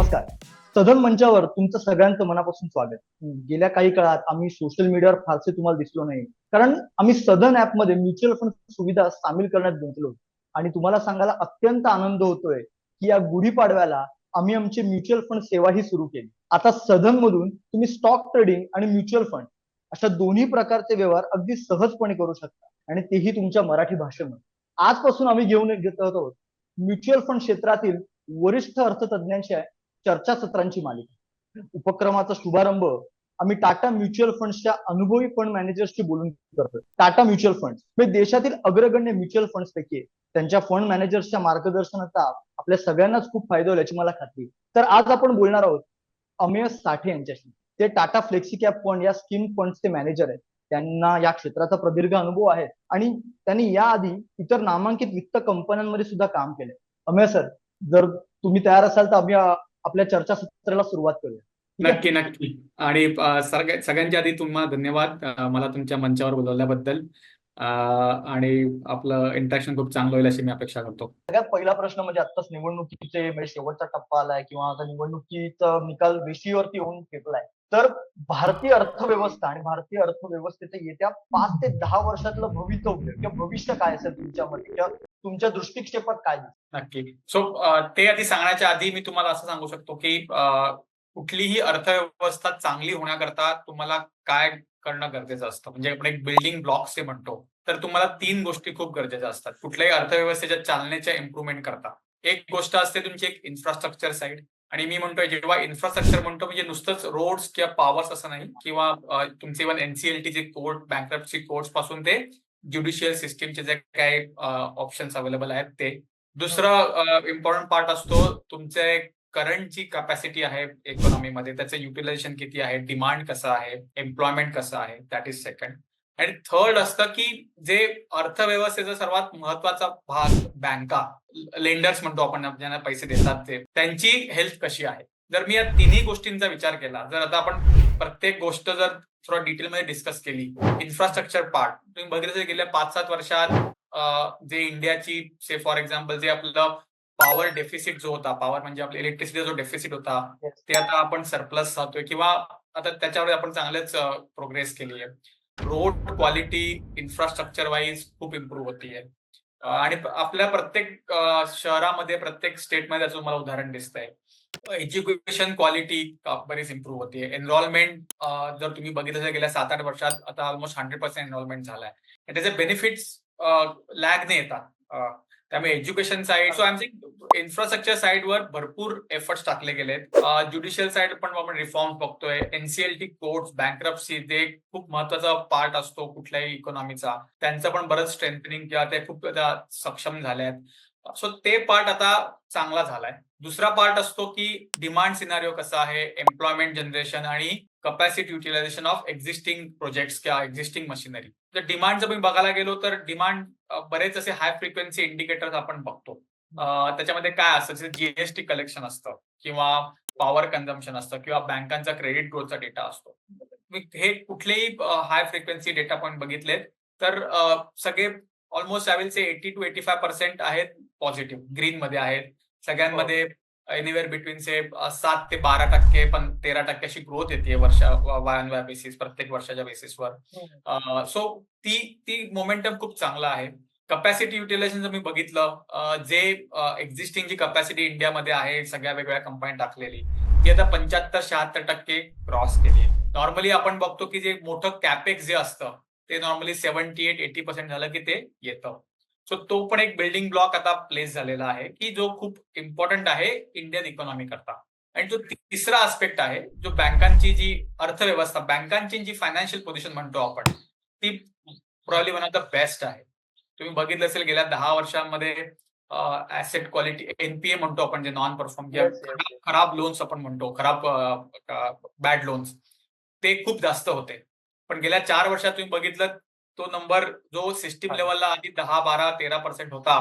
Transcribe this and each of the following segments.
नमस्कार. सदन मंचावर तुमचं सगळ्यांचं मनापासून स्वागत. गेल्या काही काळात आम्ही सोशल मीडियावर फारसे तुम्हाला दिसलो नाही, कारण आम्ही सदन ऍपमध्ये म्युच्युअल फंड सुविधा सामील करण्यात गुंतलो आणि तुम्हाला सांगायला अत्यंत आनंद होतोय की या गुढीपाडव्याला आम्ही आमची म्युच्युअल फंड सेवाही सुरू केली. आता सदन मधून तुम्ही स्टॉक ट्रेडिंग आणि म्युच्युअल फंड अशा दोन्ही प्रकारचे व्यवहार अगदी सहजपणे करू शकता, आणि तेही तुमच्या मराठी भाषेमध्ये. आजपासून आम्ही घेऊन घेत आहोत म्युच्युअल फंड क्षेत्रातील वरिष्ठ अर्थतज्ञांच्या चर्चासत्रांची मालिका. उपक्रमाचा शुभारंभ आम्ही टाटा म्युच्युअल फंड्सच्या अनुभवी फंड मॅनेजर्सशी बोलून करतोय. टाटा म्युच्युअल फंड म्हणजे देशातील अग्रगण्य म्युच्युअल फंड्स पैकी त्यांच्या फंड मॅनेजर्सच्या मार्गदर्शनाचा आपल्या सगळ्यांनाच खूप फायदा होईल याची मला खात्री आहे. तर आज आपण बोलणार आहोत अमेय साठे यांच्याशी. ते टाटा फ्लेक्सी कॅप फंड या स्कीम फंड्सचे मॅनेजर आहेत. त्यांना या क्षेत्राचा प्रदीर्घ अनुभव आहे आणि त्यांनी याआधी इतर नामांकित वित्त कंपन्यांमध्ये सुद्धा काम केले. अमेय सर, जर तुम्ही तयार असाल तर आम्ही आपल्या चर्चासत्राला सुरुवात करूया. नक्की नक्की. आणि सगळ्यांच्या आधी तुम्हाला धन्यवाद मला तुमच्या मंचावर बोलवल्याबद्दल. आणि आपलं इंटरॅक्शन खूप चांगलं होईल अशी मी अपेक्षा करतो. सगळ्यात पहिला प्रश्न म्हणजे आत्ताच निवडणुकीचे म्हणजे शेवटचा टप्पा आलाय किंवा आता निवडणुकीचा निकाल वेशीवरती येऊन ठेपलाय. तर भारतीय अर्थव्यवस्था आणि भारतीय अर्थव्यवस्थेचं येत्या 5 ते 10 वर्षातलं भवितव्य किंवा भविष्य काय असेल तुमच्यामध्ये किंवा तुमच्या दृष्टिक्षेपात काय दिसतं? नक्की. सो ते आधी सांगण्याच्या आधी मी तुम्हाला असं सांगू शकतो की कुठलीही अर्थव्यवस्था चांगली होण्याकरता तुम्हाला काय करणं गरजेचं असतं. म्हणजे आपण एक बिल्डिंग ब्लॉक्स ते म्हणतो, तर तुम्हाला 3 गोष्टी खूप गरजेच्या असतात कुठल्याही अर्थव्यवस्थेच्या चालण्याच्या इम्प्रुव्हमेंट करता. एक गोष्ट असते तुमची एक इन्फ्रास्ट्रक्चर साईड, आणि मी म्हणतोय जेव्हा इन्फ्रास्ट्रक्चर म्हणतो म्हणजे नुसतंच रोड्स किंवा पॉवर्स असं नाही, किंवा तुमचे इव्हन एनसीएलटीचे कोर्ट, बँक्रप्सी कोर्ट्स पासून ते ज्युडिशियल सिस्टीमचे जे काही ऑप्शन्स अवेलेबल आहेत ते. दुसरं इम्पॉर्टंट पार्ट असतो तुमचे करंट जी कॅपॅसिटी आहे इकॉनॉमीमध्ये त्याचं युटिलायझेशन किती आहे, डिमांड कसं आहे, एम्प्लॉयमेंट कसं आहे, दॅट इज सेकंड. आणि थर्ड असतं की जे अर्थव्यवस्थेचा सर्वात महत्वाचा भाग बँका, लेंडर्स म्हणतो आपण ज्यांना पैसे देतात ते, त्यांची हेल्थ कशी आहे. जर मी या तिन्ही गोष्टींचा विचार केला, जर आता आपण प्रत्येक गोष्ट जर थोडा डिटेलमध्ये डिस्कस केली, इन्फ्रास्ट्रक्चर पार्ट तुम्ही बघितलं गेल्या 5-7 वर्षात जे इंडियाची से फॉर एक्झाम्पल जे आपलं पॉवर डेफिसिट जो होता, पॉवर म्हणजे आपल्या इलेक्ट्रिसिटीचा जो डेफिसिट होता ते आता आपण सरप्लस जातोय किंवा आता त्याच्यावर आपण चांगलेच प्रोग्रेस केली आहे. रोड क्वालिटी इन्फ्रास्ट्रक्चर वाईज खूप इम्प्रूव्ह होतीये. आणि आपल्या प्रत्येक शहरामध्ये प्रत्येक स्टेटमध्ये त्याचं मला उदाहरण दिसतंय. एज्युकेशन क्वालिटी बरीच इम्प्रूव्ह होतीये. एनरोलमेंट जर तुम्ही बघितलं गेल्या 7-8 वर्षात आता ऑलमोस्ट 100% एनरोलमेंट झालाय. त्याचे बेनिफिट्स लॅग ने येतात. त्यामुळे education side, so I infrastructure साईडवर भरपूर एफर्ट्स टाकले गेलेत. ज्युडिशियल साईड पण आपण रिफॉर्म बघतोय. एनसीएलटी कोर्ट्स, बँक्रप्सी जे खूप महत्वाचा पार्ट असतो कुठल्याही इकॉनॉमीचा, त्यांचं पण बरंच स्ट्रेंथनिंग किंवा ते खूप सक्षम झाले आहेत. सो ते पार्ट आता चांगला झालाय. दुसरा पार्ट असतो की डिमांड सिनारिओ कसा आहे, एम्प्लॉयमेंट जनरेशन आणि capacity utilisation of existing projects किंवा एक्झिस्टिंग मशिनरी. जर डिमांड जर मी बघायला गेलो तर डिमांड बरेच असे हाय फ्रिक्वेन्सी इंडिकेटर्स आपण बघतो. त्याच्यामध्ये काय असतं, जीएसटी कलेक्शन असतं किंवा पॉवर कन्झम्पशन असतं किंवा बँकांचा क्रेडिट ग्रोथचा डेटा असतो. हे कुठलेही हाय फ्रिक्वेन्सी डेटा पॉईंट बघितलेत तर सगळे almost I will say 80 to 85% आहेत पॉझिटिव्ह, ग्रीन मध्ये आहेत. सगळ्यांमध्ये एनिवेअर बिटवीन से 7 ते 12% पण 13% अशी ग्रोथ येते वाय बेसिस, प्रत्येक वर्षाच्या बेसिसवर. सो ती मोमेंटम खूप चांगला आहे. कपॅसिटी युटिलायझेशन जर मी बघितलं, जे एक्झिस्टिंग जी कपॅसिटी इंडियामध्ये आहे सगळ्या वेगवेगळ्या कंपन्या टाकलेली, ती आता 75-76% क्रॉस केली. नॉर्मली आपण बघतो की जे मोठं कॅपेक्स जे असतं ते नॉर्मली 78-80% झालं की ते येतं. सो तो पण एक बिल्डिंग ब्लॉक आता प्लेस झालेला आहे की जो खूप इम्पॉर्टंट आहे इंडियन इकॉनॉमी करता. आणि जो तिसरा आस्पेक्ट आहे, जो बँकांची जी अर्थव्यवस्था, बँकांची जी फायनान्शियल पोझिशन म्हणतो आपण, ती probably one of the best आहे. तुम्ही बघितलं असेल गेल्या 10 वर्षांमध्ये ऍसेट क्वालिटी, एनपीए म्हणतो आपण, जे नॉन परफॉर्म किंवा खराब लोन्स आपण म्हणतो, खराब बॅड लोन्स, ते खूप जास्त होते. पण गेल्या 4 वर्षात तुम्ही बघितलं तो नंबर जो सिस्टीम लेवलला आधी 10-12-13% होता,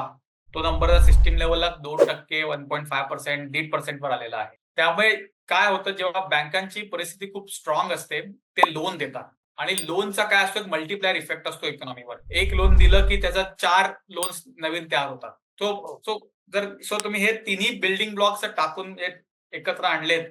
तो नंबर सिस्टीम लेवलला 2%, 1.5%, 1.5% वर आलेला आहे. त्यामुळे काय होतं, जेव्हा बँकांची परिस्थिती खूप स्ट्रॉंग असते ते लोन देतात, आणि लोनचा काय असतो, एक मल्टिप्लायर इफेक्ट असतो इकॉनॉमीवर. एक लोन दिलं की त्याचा 4 लोन्स नवीन तयार होतात. सो तुम्ही हे तिन्ही बिल्डिंग ब्लॉक्स टाकून एकत्र आणलेत,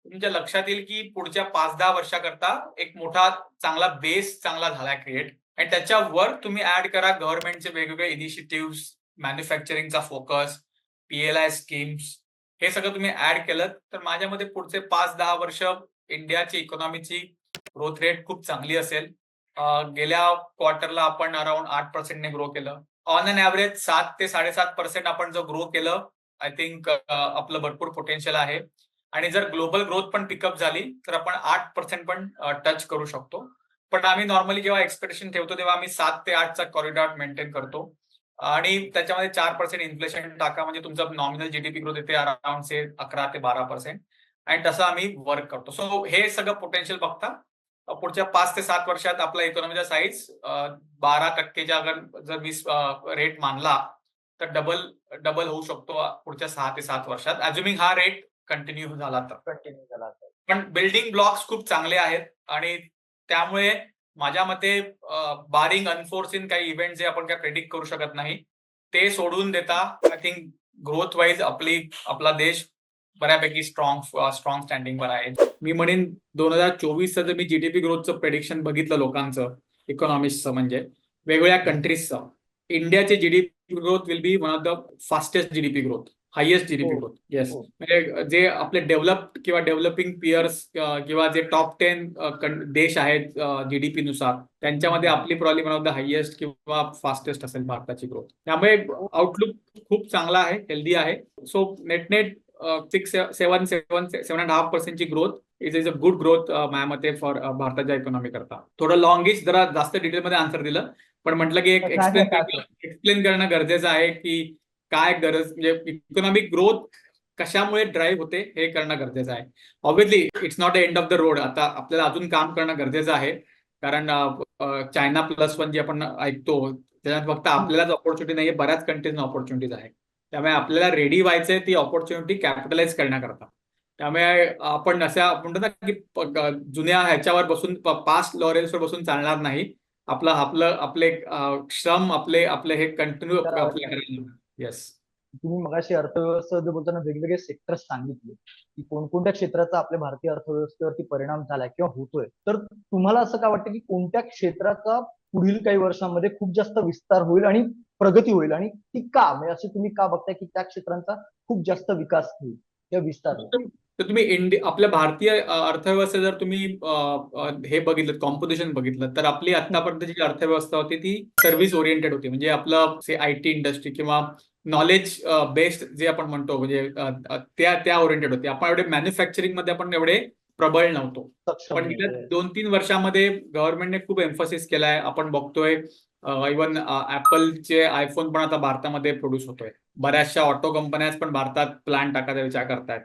तुमच्या लक्षात येईल की पुढच्या 5-10 वर्षाकरता एक मोठा चांगला बेस चांगला झाला क्रिएट. आणि त्याच्यावर तुम्ही ऍड करा गव्हर्नमेंटचे वेगवेगळे इनिशिएटिव्ह, मॅन्युफॅक्चरिंगचा फोकस, PLI स्कीम्स, हे सगळं तुम्ही ऍड केलं तर माझ्या मते पुढचे 5-10 वर्ष इंडियाची इकॉनॉमीची ग्रोथ रेट खूप चांगली असेल. गेल्या क्वार्टरला आपण अराउंड 8% ने ग्रो केलं. ऑन अन ऍव्हरेज 7 ते 7.5% आपण जो ग्रो केलं, आय थिंक आपलं भरपूर पोटेन्शियल आहे. आणि जर ग्लोबल ग्रोथ पण पिकअप झाली तर आपण 8% पण टच करू शकतो. पण आम्ही नॉर्मली जेव्हा एक्सपेक्टेशन ठेवतो तेव्हा आम्ही 7 ते 8चा कॉरिडॉर मेंटेन करतो. आणि त्याच्यामध्ये 4% इन्फ्लेशन टाका म्हणजे तुमचं नॉमिनल जीडीपी ग्रोथ येते अराउंड 11 ते 12%. आणि तसं आम्ही वर्क करतो. सो हे सगळं पोटेन्शियल बघता पुढच्या 5 ते 7 वर्षात आपला इकॉनॉमीचा साईज 12%च्या जर मी रेट मानला तर डबल होऊ शकतो पुढच्या 6 ते 7 वर्षात, अज्युमिंग हा रेट कंटिन्यू झाला तर. पण बिल्डिंग ब्लॉक्स खूप चांगले आहेत आणि त्यामुळे माझ्या मते बारिंग अनफोर्सिन काही इव्हेंट जे आपण काय प्रेडिक्ट करू शकत नाही ते सोडून देता आय थिंक ग्रोथ वाईज आपला देश बऱ्यापैकी स्ट्रॉंग स्टँडिंगवर आहे. मी म्हणेन 2024चं जर मी जीडीपी ग्रोथचं प्रेडिक्शन बघितलं लोकांचं, इकॉनॉमिस्टचं म्हणजे वेगवेगळ्या कंट्रीजचं, इंडियाचे GDP growth will be one of the fastest GDP growth, highest GDP growth. Yes, म्हणजे जे आपले डेव्हलप्ड किंवा डेव्हलपिंग पियर्स किंवा जे टॉप 10 देश आहेत जीडीपी नुसार, त्यांच्यामध्ये आपली problem one of the highest किंवा फास्टेस्ट असेल भारताची ग्रोथ. त्यामुळे आउटलुक खूप चांगला आहे, हेल्दी आहे. सो नेट 7.5% ची growth is a good growth माझ्या मते फॉर भारताच्या इकॉनॉमी करता. थोडं लॉंगिश जरा जास्त डिटेलमध्ये आन्सर दिलं, पण म्हटलं की एक एक्सप्लेन करणं गरजेचं आहे की काय गरज म्हणजे इकॉनॉमिक ग्रोथ कशामुळे ड्राईव्ह होते हे करणं गरजेचं आहे. Obviously it's not end of the road. आता आपल्याला अजून काम करणं गरजेचं आहे कारण चायना +1 जे आपण ऐकतो त्याच्यात फक्त आपल्यालाच ऑपॉर्च्युनिटी नाहीये, बऱ्याच कंट्रीजना ऑपॉर्च्युनिटीज आहे. त्यामुळे आपल्याला रेडी व्हायचंय ती ऑपॉर्च्युनिटी कॅपिटलाइज करण्याकरता. त्यामुळे आपण अशा म्हणतो ना की जुन्या ह्याच्यावर बसून पास्ट लॉरेल्सवर बसून चालणार नाही. आपले श्रम आपले हे कंटिन्यू आपल्या. येस, तुम्ही मगाशी अर्थव्यवस्था बोलताना वेगवेगळे सेक्टर्स सांगितले की कोणकोणत्या क्षेत्राचा आपल्या भारतीय अर्थव्यवस्थेवरती परिणाम झालाय किंवा होतोय, तर तुम्हाला असं काय वाटतं की कोणत्या क्षेत्राचा पुढील काही वर्षांमध्ये खूप जास्त विस्तार होईल आणि प्रगती होईल आणि ती का, म्हणजे असं तुम्ही का बघताय की त्या क्षेत्रांचा खूप जास्त विकास होईल किंवा विस्तार होईल? तर तुम्ही आपल्या भारतीय अर्थव्यवस्था जर तुम्ही हे बघितलं, कॉम्पोजिशन बघितलं, तर आपली आतापर्यंतची जी अर्थव्यवस्था होती ती सर्व्हिस ओरिएंटेड होती. म्हणजे आपलं IT इंडस्ट्री किंवा नॉलेज बेस्ड जे आपण म्हणतो म्हणजे त्या ओरिएंटेड होती. आपण एवढे मॅन्युफॅक्चरिंग मध्ये आपण एवढे प्रबळ नव्हतो. पण गेल्या 2-3 वर्षामध्ये गव्हर्नमेंटने खूप एम्फोसिस केलाय. आपण बघतोय इव्हन ऍपलचे आयफोन पण आता भारतामध्ये प्रोड्यूस होतोय. बऱ्याचशा ऑटो कंपन्याच पण भारतात प्लांट टाकायचा विचार करतायत.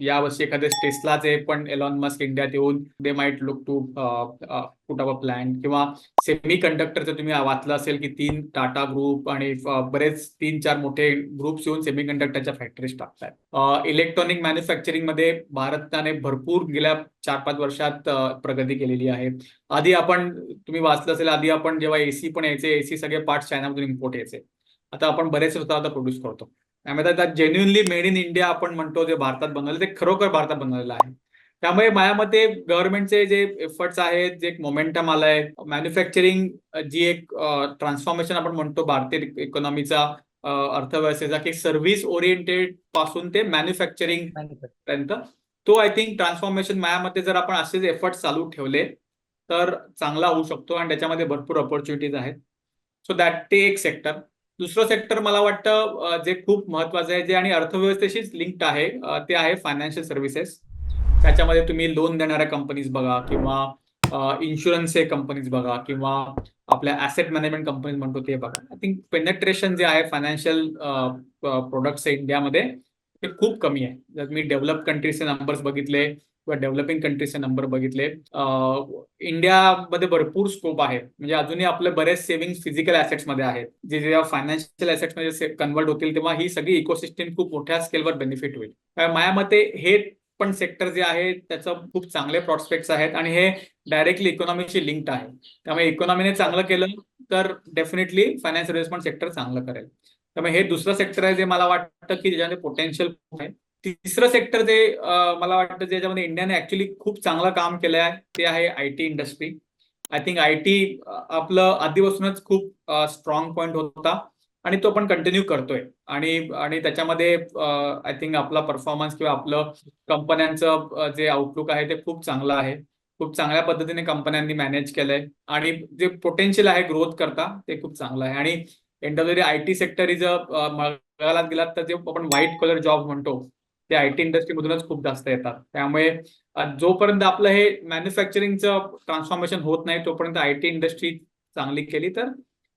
यावर्षी एखादे टेस्लाचे पण एलॉन मस्क इंडियात येऊन they might look to put up a plant. किंवा सेमी कंडक्टरचं तुम्ही वाचलं असेल की 3 टाटा ग्रुप आणि बरेच 3-4 मोठे ग्रुप्स येऊन सेमी कंडक्टरच्या फॅक्टरीज टाकतायत. इलेक्ट्रॉनिक मॅन्युफॅक्चरिंग मध्ये भारताने भरपूर गेल्या 4-5 वर्षात प्रगती केलेली आहे. आधी तुम्ही वाचलं असेल, आधी आपण जेव्हा एसी पण यायचे, एसी सगळे पार्ट चायनामधून इम्पोर्ट यायचे. आता आपण बरेच स्वतः आता प्रोड्यूस करतो. त्यामुळे आता जेन्युनली मेड इन इंडिया आपण म्हणतो जे भारतात बनवलं ते खरोखर भारतात बनवलेलं आहे. त्यामुळे माझ्या मते गव्हर्नमेंटचे जे एफर्ट्स आहेत, जे एक मोमेंटम आलाय, मॅन्युफॅक्चरिंग जी एक ट्रान्सफॉर्मेशन आपण म्हणतो भारतीय इकॉनॉमीचा, अर्थव्यवस्थेचा, की सर्व्हिस ओरिएंटेड पासून ते मॅन्युफॅक्चरिंग पर्यंत, तो आय थिंक ट्रान्सफॉर्मेशन माझ्या मते जर आपण असेच एफर्ट्स चालू ठेवले तर चांगला होऊ शकतो आणि त्याच्यामध्ये भरपूर ऑपॉर्च्युनिटीज आहेत. सो दॅट ते एक सेक्टर. दुसरं सेक्टर मला वाटतं जे खूप महत्वाचं आहे, जे आणि अर्थव्यवस्थेशीच लिंक्ड आहे, ते आहे फायनान्शियल सर्व्हिसेस. त्याच्यामध्ये तुम्ही लोन देणाऱ्या कंपनीज बघा किंवा इन्शुरन्सचे कंपनीज बघा किंवा आपल्या ऍसेट मॅनेजमेंट कंपनीज म्हणतो ते बघा. आय थिंक पेनेट्रेशन जे आहे फायनान्शियल प्रोडक्ट्स इंडियामध्ये ते खूप कमी आहे. जर मी डेव्हलप कंट्रीजचे नंबर्स बघितले किंवा डेव्हलपिंग कंट्रीजचे नंबर बघितले, इंडियामध्ये भरपूर स्कोप आहे. म्हणजे अजूनही आपले बरेच सेव्हिंग फिजिकल ऍसेट्समध्ये आहेत, जे जेव्हा फायनान्शियल ऍसेट्समध्ये कन्वर्ट होतील तेव्हा ही सगळी इकोसिस्टीम खूप मोठ्या स्केलवर बेनिफिट होईल. माझ्या मते हे पण सेक्टर जे आहे त्याचं खूप चांगले प्रॉस्पेक्ट्स आहेत आणि हे डायरेक्टली इकॉनॉमीशी लिंक्ड आहे. त्यामुळे इकॉनॉमीने चांगलं केलं तर डेफिनेटली फायनान्स सर्व्हिस पण सेक्टर चांगलं करेल. त्यामुळे हे दुसरं सेक्टर आहे जे मला वाटतं की ज्याच्यामध्ये पोटेन्शियल आहे. तिसरं सेक्टर जे मला वाटतं ज्याच्यामध्ये इंडियाने ऍक्च्युली खूप चांगलं काम केलं आहे ते आहे IT industry. I think IT आपलं आधीपासूनच खूप स्ट्रॉंग पॉईंट होता आणि तो आपण कंटिन्यू करतोय. आणि आणि त्याच्यामध्ये आय थिंक आपला परफॉर्मन्स किंवा आपलं कंपन्यांचं जे आउटलुक आहे ते खूप चांगलं आहे. खूप चांगल्या पद्धतीने कंपन्यांनी मॅनेज केलंय आणि जे पोटेन्शियल आहे ग्रोथ करता ते खूप चांगलं आहे. आणि end of the day IT sector is बघायला गेलात तर जे आपण व्हाईट कलर जॉब म्हणतो ते आयटी इंडस्ट्रीमधूनच खूप जास्त येतात. त्यामुळे जोपर्यंत आपलं हे मॅन्युफॅक्चरिंगचं ट्रान्सफॉर्मेशन होत नाही तोपर्यंत आयटी इंडस्ट्री चांगली केली तर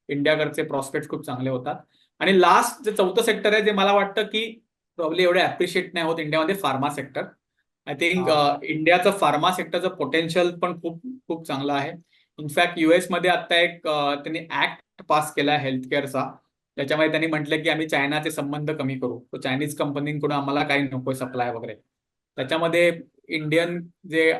इंडियाकडचे प्रॉस्पेक्ट खूप चांगले होतात. आणि लास्ट जे चौथं सेक्टर आहे जे मला वाटतं की प्रॉब्ली एवढे अप्रिशिएट नाही होत इंडियामध्ये, फार्मा सेक्टर. आय थिंक इंडियाचं फार्मा सेक्टरचं पोटेन्शियल पण खूप खूप चांगलं आहे. इनफॅक्ट युएस मध्ये आता एक त्यांनी ऍक्ट पास केला हेल्थ केअरचा, त्याच्यामध्ये त्यांनी म्हटलं की आम्ही चायनाचे संबंध कमी करू, तो चायनीज कंपनीकडून आम्हाला काही नकोय सप्लाय वगैरे. त्याच्यामध्ये इंडियन जे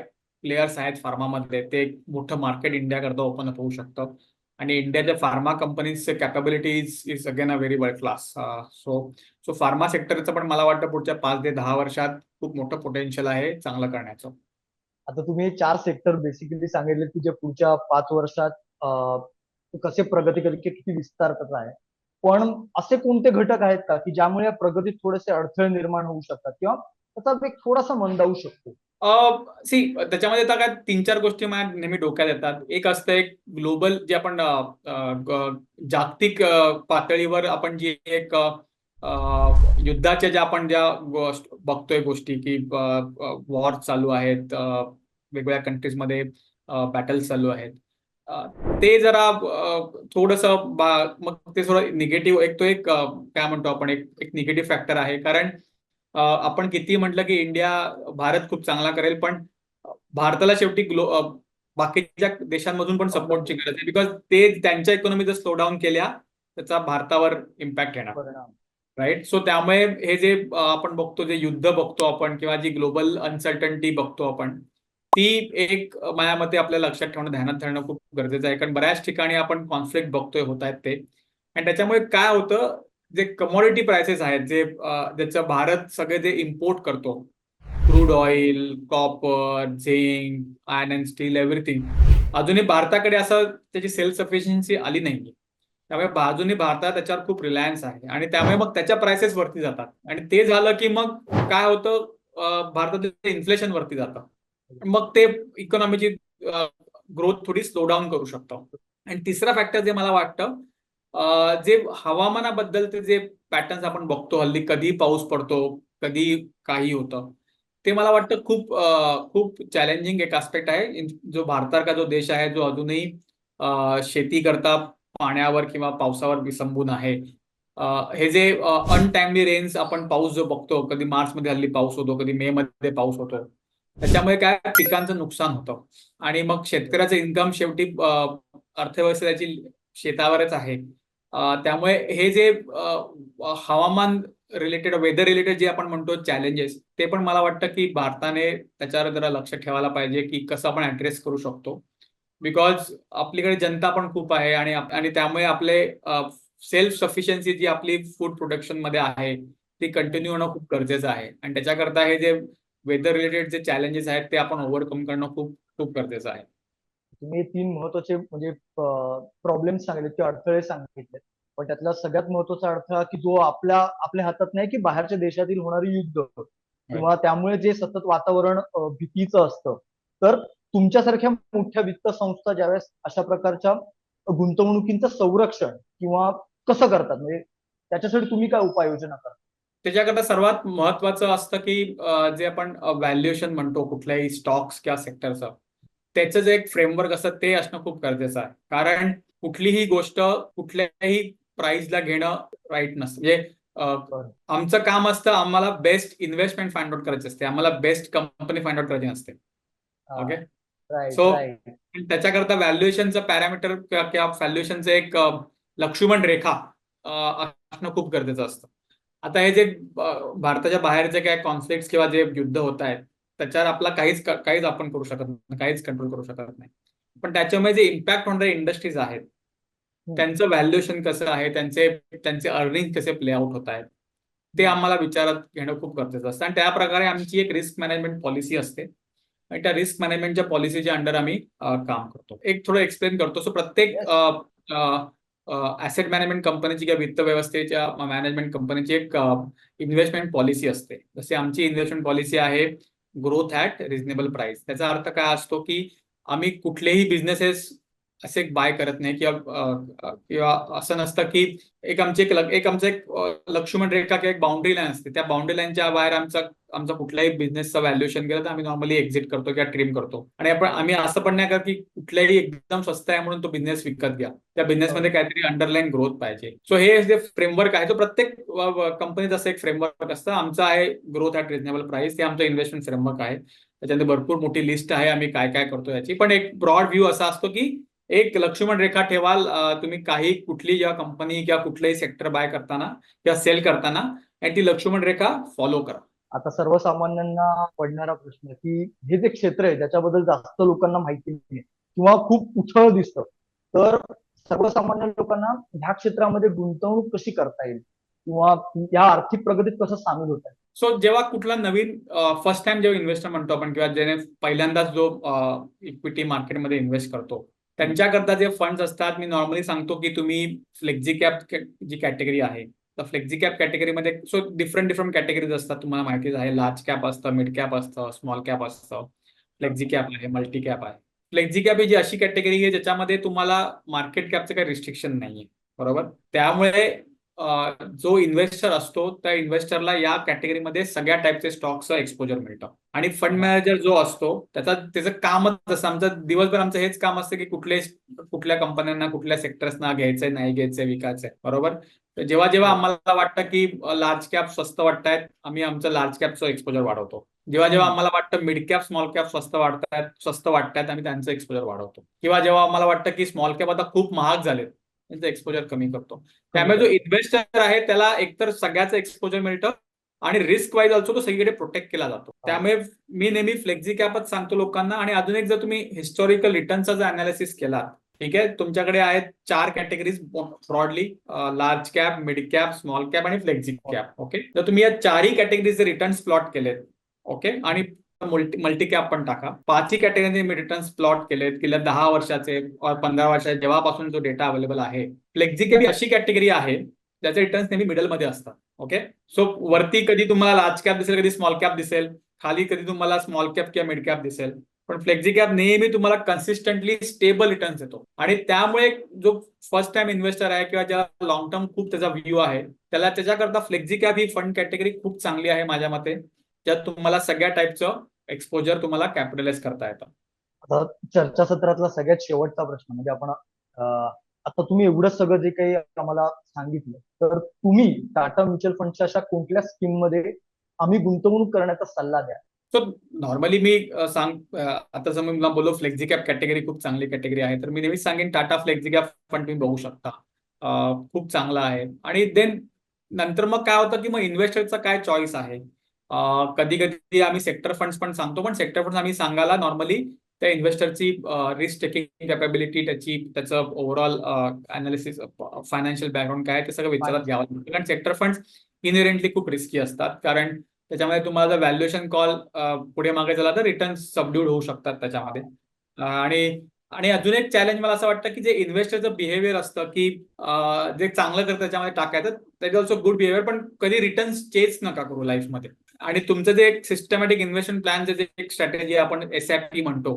प्लेयर्स आहेत फार्मामधले ते एक मोठं मार्केट इंडियाकरता ओपन अप होऊ शकतं. आणि इंडियाच्या फार्मा कंपनीजचे capabilities is again a very world class. So pharma सेक्टरचं पण मला वाटतं पुढच्या 5 ते 10 वर्षात खूप मोठं पोटेन्शियल आहे चांगलं करण्याचं. आता तुम्ही हे 4 सेक्टर बेसिकली सांगितले की जे पुढच्या 5 वर्षात कसे प्रगती करेल, किती विस्तार त्याचा आहे. पण असे कोणते घटक आहेत का की ज्यामुळे या प्रगतीत थोडेसे अडथळे निर्माण होऊ शकतात किंवा त्याचा वेग थोडासा मंदावू शकतो? सी त्याच्यामध्ये आता काय 3-4 गोष्टी माझ्या नेहमी डोक्यात येतात. एक असतं एक ग्लोबल जे आपण जागतिक पातळीवर आपण जी एक युद्धाच्या ज्या आपण ज्या बघतोय गोष्टी की वॉर चालू आहेत, वेगवेगळ्या कंट्रीजमध्ये बॅटल्स चालू आहेत. ते जरा थोडंसं मग ते थोडं निगेटिव्ह एक तो एक काय म्हणतो आपण एक निगेटिव्ह फॅक्टर आहे. कारण आपण किती म्हटलं की भारत खूप चांगला करेल पण भारताला शेवटी बाकीच्या देशांमधून पण सपोर्टची गरज आहे. बिकॉज ते त्यांच्या इकॉनॉमी जर स्लो डाऊन केल्या त्याचा भारतावर इम्पॅक्ट येणार. परिणाम. राईट. सो त्यामुळे हे जे आपण बघतो, जे युद्ध बघतो आपण किंवा जी ग्लोबल अनसर्टन्टी बघतो आपण, ती एक माझ्या मते आपल्याला लक्षात ठेवणं, ध्यानात ठेवणं खूप गरजेचं आहे. कारण बऱ्याच ठिकाणी आपण कॉन्फ्लिक्ट बघतोय होत आहेत ते. आणि त्याच्यामुळे काय होतं, जे कमॉडिटी प्राइसेस आहेत जे ज्याचं भारत सगळे जे इम्पोर्ट करतो, crude oil, copper, zinc, iron and still, everything, अजूनही भारताकडे असं त्याची सेल्फ सफिशियन्सी आली नाहीये. त्यामुळे अजूनही भारतात त्याच्यावर खूप रिलायन्स आहे आणि त्यामुळे मग त्याच्या प्राइसेस वरती जातात. आणि ते झालं की मग काय होतं, भारतात इन्फ्लेशन वरती जातं. मग ते इकॉनॉमीची ग्रोथ थोडी स्लो डाऊन करू शकतो. आणि तिसरा फॅक्टर जे मला वाटतं, जे हवामानाबद्दलचे जे पॅटर्न्स आपण बघतो हल्ली, कधी पाऊस पडतो, कधी काही होतं, ते मला वाटतं खूप खूप चॅलेंजिंग एक आस्पेक्ट आहे. जो भारतासारखा जो देश आहे जो अजूनही शेती करता पाण्यावर किंवा पावसावर विसंबून आहे. हे जे अनटाइमली रेन्स आपण पाऊस जो बघतो, कधी मार्चमध्ये हल्ली पाऊस होतो, कधी मे मध्ये पाऊस होतो, त्याच्यामुळे काय पिकांचं नुकसान होतं. आणि मग शेतकऱ्याचं इन्कम शेवटी अर्थव्यवस्था त्याची शेतावरच आहे. त्यामुळे हे जे हवामान रिलेटेड, वेदर रिलेटेड जे आपण म्हणतो चॅलेंजेस, ते पण मला वाटतं की भारताने त्याच्यावर जरा लक्ष ठेवायला पाहिजे की कसं आपण ऍड्रेस करू शकतो. बिकॉज आपल्याकडे जनता पण खूप आहे आणि त्यामुळे आपले सेल्फ सफिशियन्सी जी आपली फूड प्रोडक्शन मध्ये आहे ती कंटिन्यू होणं खूप गरजेचं आहे. आणि त्याच्याकरता हे जे वेदर रिलेटेड जे चॅलेंजेस आहेत ते आपण ओव्हरकम करणं खूप खूप गरजेचं आहे. तुम्ही 3 महत्वाचे म्हणजे प्रॉब्लेम सांगितले किंवा अडथळे सांगितले. पण त्यातला सगळ्यात महत्वाचा अडथळा की जो आपल्या हातात नाही, की बाहेरच्या देशातील होणारी युद्ध किंवा त्यामुळे जे सतत वातावरण भीतीचं असतं. तर तुमच्यासारख्या मोठ्या वित्त संस्था ज्यावेळेस अशा प्रकारच्या गुंतवणुकीचं संरक्षण किंवा कसं करतात, म्हणजे त्याच्यासाठी तुम्ही काय उपाययोजना करता? त्याच्याकरता सर्वात महत्वाचं असतं की जे आपण व्हॅल्युएशन म्हणतो कुठल्याही स्टॉक्स किंवा सेक्टरचं, त्याचं जे एक फ्रेमवर्क असतं ते असणं खूप गरजेचं आहे. कारण कुठलीही गोष्ट कुठल्याही प्राइसला घेणं राईट नसतं. म्हणजे आमचं काम असतं, आम्हाला बेस्ट इन्व्हेस्टमेंट फाइंड आउट करायची असते, आम्हाला बेस्ट कंपनी फाइंड आउट करायची नसते. ओके. Right so right. त्याच्याकरता व्हॅल्युएशनचं पॅरामीटर किंवा व्हॅल्युएशनचं एक लक्ष्मण रेखा असणं खूप गरजेचं असतं. आता हे जे भारताच्या बाहेरचे काय कॉन्फ्लिक्ट किंवा जे युद्ध होत आहेत त्याच्यावर आपला काहीच आपण करू शकत नाही, काहीच कंट्रोल करू शकत नाही. पण त्याच्यामुळे जे इम्पॅक्ट होणारे इंडस्ट्रीज आहेत त्यांचं व्हॅल्युएशन कसं आहे, त्यांचे अर्निंग कसे प्ले आउट होत आहेत, ते आम्हाला विचारात घेणं खूप गरजेचं असतं. आणि त्या प्रकारे आमची एक रिस्क मॅनेजमेंट पॉलिसी असते आणि त्या रिस्क मॅनेजमेंटच्या पॉलिसीच्या अंडर आम्ही काम करतो. एक थोडं एक्सप्लेन करतो. सो प्रत्येक Yes. ऍसेट मॅनेजमेंट कंपनीची किंवा वित्त व्यवस्थेच्या मॅनेजमेंट कंपनीची एक इन्व्हेस्टमेंट पॉलिसी असते. जसे आमची इन्व्हेस्टमेंट पॉलिसी आहे ग्रोथ ॲट रिझनेबल प्राइस. त्याचा अर्थ काय असतो की आम्ही कुठलेही बिझनेसेस असे बाय करत नाही किंवा असं नसतं की आमचं एक लक्ष्मण रेखा किंवा एक बाउंड्री लाईन असते. त्या बाउंड्री लाईनच्या बाहेर आमचा कुठल्याही बिझनेसचं व्हॅल्युएशन केलं तर आम्ही नॉर्मली एक्झिट करतो किंवा ट्रिम करतो. आणि आम्ही असं पण नाही करत की कुठल्याही एकदम स्वस्त आहे म्हणून तो बिझनेस विकत घ्या. त्या बिझनेसमध्ये काहीतरी अंडरलाईन ग्रोथ पाहिजे. सो हे जे फ्रेमवर्क आहे तो प्रत्येक कंपनीचं असं एक फ्रेमवर्क असतं. आमचं आहे ग्रोथ ॲट रिझनेबल प्राइस. ते आमचं इन्व्हेस्टमेंट फ्रेमवर्क आहे. त्याच्यामध्ये भरपूर मोठी लिस्ट आहे आम्ही काय काय करतो याची. पण एक ब्रॉड व्ह्यू असा असतो की एक लक्ष्मण रेखा ठेवाल तुम्ही कुठली जेव्हा कंपनी किंवा कुठलंही सेक्टर बाय करताना किंवा सेल करताना आणि ती लक्ष्मण रेखा फॉलो करा. आता सर्वसामान्यांना पडणारा प्रश्न की हे जे क्षेत्र आहे त्याच्याबद्दल जास्त लोकांना माहिती नाही किंवा खूप उथळ दिसतं, तर सर्वसामान्य लोकांना ह्या क्षेत्रामध्ये गुंतवणूक कशी करता येईल किंवा या आर्थिक प्रगतीत कसं सामील होत आहे? सो जेव्हा कुठला नवीन फर्स्ट टाइम जेव्हा इन्व्हेस्टर म्हणतो आपण किंवा ज्याने पहिल्यांदाच जो इक्विटी मार्केटमध्ये इन्व्हेस्ट करतो त्यांच्याकरता जे फंड्स असतात, मी नॉर्मली सांगतो की तुम्ही फ्लेक्झी कॅप जी कॅटेगरी आहे तर फ्लेक्झी कॅप कॅटेगरीमध्ये सो डिफरंट कॅटेगरीज असतात. तुम्हाला माहितीच आहे, लार्ज कॅप असतं, मिड कॅप असतं, स्मॉल कॅप असतं, फ्लेक्झी कॅप आहे, मल्टी कॅप आहे. फ्लेक्झी कॅप ही जी अशी कॅटेगरी आहे ज्याच्यामध्ये तुम्हाला मार्केट कॅपचं काही रिस्ट्रिक्शन नाहीये, बरोबर. त्यामुळे जो इन्व्हेस्टर असतो त्या इन्व्हेस्टरला या कॅटेगरीमध्ये सगळ्या टाईपचे स्टॉक्सचं एक्सपोजर मिळतं. आणि फंड मॅनेजर जो असतो त्याचं कामच असं, दिवसभर आमचं हेच काम असतं की कुठल्या कंपन्यांना कुठल्या सेक्टर्सना घ्यायचंय, नाही घ्यायचंय, विकायचंय, बरोबर. तर जेव्हा जेव्हा आम्हाला वाटतं की लार्ज कॅप स्वस्त वाटतायत आम्ही आमचं लार्ज कॅपचं एक्सपोजर वाढवतो. जेव्हा जेव्हा आम्हाला वाटतं मिड कॅप स्मॉल कॅप स्वस्त वाटतायत आम्ही त्यांचं एक्सपोजर वाढवतो. किंवा जेव्हा आम्हाला वाटतं की स्मॉल कॅप आता खूप महाग झालेत त्यांचं एक्सपोजर कमी करतो. त्यामुळे जो इन्व्हेस्टर आहे त्याला एकतर सगळ्याचं एक्सपोजर मिळतं आणि रिस्क वाईज ऑल्सो तो सगळीकडे प्रोटेक्ट केला जातो. त्यामुळे मी नेहमी फ्लेक्झी कॅपच सांगतो लोकांना. आणि अजून एक, जर तुम्ही हिस्टॉरिकल रिटर्नचा जर अनालिसिस केला, ठीक आहे, तुमच्याकडे आहेत 4 categories broadly, large cap, mid cap, small cap आणि फ्लेक्झी कॅप. ओके, तर तुम्ही या 4ही कॅटेगरीचे रिटर्न्स प्लॉट केलेत, ओके, आणि मल्टी कॅप पण टाका, 5ही कॅटेगरीचे मी रिटर्न्स प्लॉट केलेत गेल्या 10 वर्षाचे और 15 वर्षाचे जेव्हापासून जो डेटा अवेलेबल आहे. फ्लेक्झी कॅप ही अशी कॅटेगरी आहे ज्याचे रिटर्न्स नेहमी मिडल मध्ये असतात. ओके, सो वरती कधी तुम्हाला लार्ज कॅप दिसेल, कधी स्मॉल कॅप दिसेल, खाली कधी तुम्हाला स्मॉल कॅप किंवा मिड कॅप दिसेल, पण फ्लेक्झी कॅप नेहमी तुम्हाला कन्सिस्टंटली स्टेबल रिटर्न्स देतो. आणि त्यामुळे जो फर्स्ट टाइम इन्व्हेस्टर आहे किंवा ज्याला लॉंग टर्म खूप त्याचा व्ह्यू आहे त्याला त्याच्याकरता फ्लेक्झी कॅप ही फंड कॅटेगरी खूप चांगली आहे माझ्या मते, ज्यात तुम्हाला सगळ्या टाईपचं एक्सपोजर तुम्हाला कॅपिटलाइज करता येतं. आता चर्चासत्रातला सगळ्यात शेवटचा प्रश्न म्हणजे आपण आता तुम्ही एवढं सगळं जे काही आम्हाला सांगितलं, तर तुम्ही टाटा म्युच्युअल फंडच्या अशा कोणत्या स्कीम मध्ये आम्ही गुंतवणूक करण्याचा सल्ला द्या? सो नॉर्मली मी आता जर मी बोललो फ्लेक्झी कॅप कॅटेगरी खूप चांगली कॅटेगरी आहे, तर मी नेहमीच सांगेन टाटा फ्लेक्झी कॅप फंड तुम्ही बघू शकता. खूप चांगला आहे. आणि देन नंतर मग काय होतं की मग इन्व्हेस्टरचा काय चॉईस आहे. कधी कधी आम्ही सेक्टर फंड्स पण सांगतो, पण सेक्टर फंड्स आम्ही सांगायला नॉर्मली त्या इन्व्हेस्टरची रिस्क टेकिंग कॅपेबिलिटी, त्याचं ओव्हरऑल अनालिसिस, फायनान्शियल बॅकग्राऊंड काय ते सगळं विचारात घ्यावं लागतं. कारण सेक्टर फंड्स इनहेरेंटली खूप रिस्की असतात, कारण त्याच्यामध्ये तुम्हाला जर व्हॅल्युएशन कॉल पुढे मागे झाला तर रिटर्न सबड्यूड होऊ शकतात त्याच्यामध्ये. आणि आणि अजून एक चॅलेंज मला असं वाटतं की जे इन्व्हेस्टरचं बिहेवियर असतं की जे चांगलं करतं त्याच्यामध्ये टाकायचं, दॅट ऑल्सो गुड बिहेवियर, पण कधी रिटर्न चेंज नका करू लाईफमध्ये. आणि तुमचं जे एक सिस्टमॅटिक इन्व्हेस्टमेंट प्लॅन जे एक स्ट्रॅटेजी आपण SIP म्हणतो,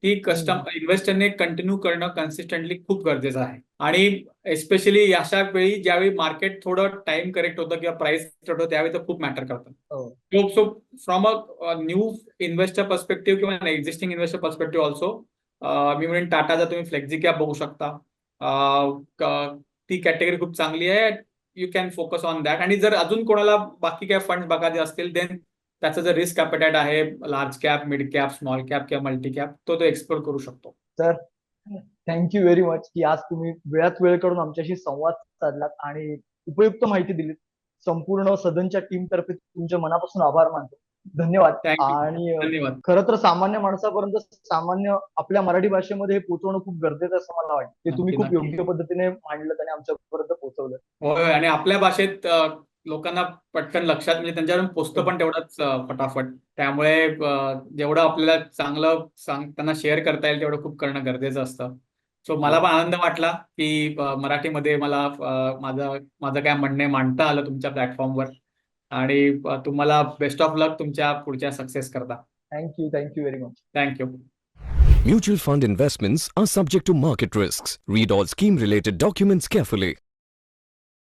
ती इन्व्हेस्टरने कंटिन्यू करणं कन्सिस्टंटली खूप गरजेचं आहे. आणि एस्पेशली अशा वेळी ज्यावेळी मार्केट थोडं टाइम करेक्ट होतं किंवा प्राइस होतं त्यावेळी तर खूप मॅटर करतं. So from a new investor perspective किंवा एक्झिस्टिंग इन्व्हेस्टर पर्स्पेक्टिव्ह ऑल्सो मी म्हणेन टाटाचा तुम्ही फ्लेक्झी कॅप बघू शकता. ती कॅटेगरी खूप चांगली आहे. You can focus on that. आणि जर अजून कोणाला बाकी काय फंड बघायचे असतील देन त्याचं जर रिस्क ॲपेटाईट आहे, large cap, mid cap, small cap किंवा मल्टी कॅप, तो एक्सप्लोर करू शकतो. तर थँक्यू व्हेरी मच की आज तुम्ही वेळात वेळ करून आमच्याशी संवाद साधलात आणि उपयुक्त माहिती दिलीत. संपूर्ण सदनच्या टीम तर्फे तुमच्या मनापासून आभार मानतो. धन्यवाद. थँक्यू, आणि धन्यवाद. खरं तर सामान्य माणसापर्यंत सामान्य आपल्या मराठी भाषेमध्ये हे पोहोचवणं खूप गरजेचं असं मला वाटतं. ते तुम्ही नक्की खूप नक्की. योग्य पद्धतीने मांडलं आणि आमच्यापर्यंत पोहोचवलं. होय, आणि आपल्या भाषेत लोकांना पटकन लक्षात म्हणजे त्यांच्यावर पोचतं पण तेवढंच फटाफट. त्यामुळे जेवढं आपल्याला चांगलं त्यांना शेअर करता येईल तेवढं खूप करणं गरजेचं असतं. सो मला पण आनंद वाटला की मराठीमध्ये मला माझं काय म्हणणं आहे मांडता आलं तुमच्या प्लॅटफॉर्मवर. आणि तुम्हाला बेस्ट ऑफ लक तुमच्या पुढच्या सक्सेस करता. Thank you very much. Thank you. Mutual fund investments are subject to market risks. Read all scheme related documents carefully.